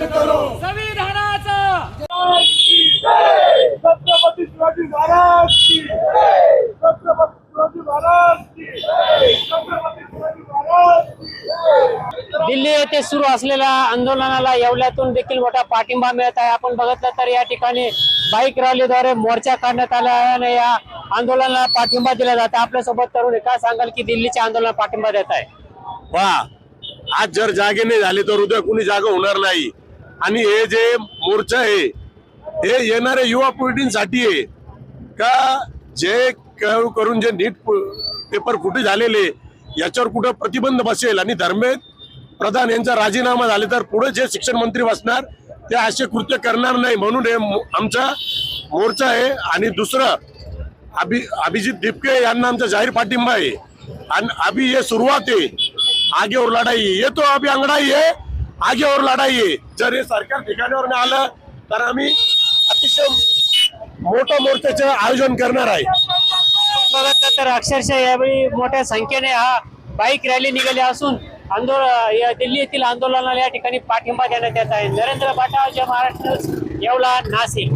करो संविधानाचा छत्रपती शिवाजी महाराज की छत्रपती शिवाजी महाराज की छत्रपती शिवाजी महाराज की दिल्ली येथे सुरू असलेल्या आंदोलनाला येवल्यातून देखील मोठा पाठिंबा मिळत आहे। आपण बघितलं तर या ठिकाणी बाईक रॅलीद्वारे मोर्चा काढण्यात आला आहे आणि या आंदोलनाला पाठिंबा दिला जात आहे। आपल्यासोबत तरुण काय सांगाल की दिल्लीच्या आंदोलनाला पाठिंबा देत आहे? पहा, आज जर जागे नाही झाले तर उद्या कुणी जागा होणार नाही। आणि हे जे मोर्चा आहे हे येणाऱ्या युवा पिढींसाठी आहे का जे करून जे नीट पेपर फुटी झालेले याच्यावर कुठं प्रतिबंध बसेल आणि धर्मेंद्र प्रधान यांचा राजीनामा झाले तर पुढे जे शिक्षण मंत्री बसणार ते असे कृत्य करणार नाही म्हणून हे आमचा मोर्चा आहे। आणि दुसरं अभिजित दीपके यांना आमचा जाहीर पाठिंबा आहे। आणि अभी ये सुरुवात आहे, आगे और लढाई ये तो अभी अंगड़ाई है, आगे और लढाई आहे। जर हे सरकार ठिकाणावर नाही आलं तर आम्ही अतिशय मोठं मोर्चाचं आयोजन करणार आहे। बघितलं तर अक्षरशः यावेळी मोठ्या संख्येने हा बाईक रॅली निघाली असून दिल्ली येथील आंदोलनाला या ठिकाणी पाठिंबा देण्यात येत आहे। नरेंद्र बाटा, महाराष्ट्र, येवला, नाशिक।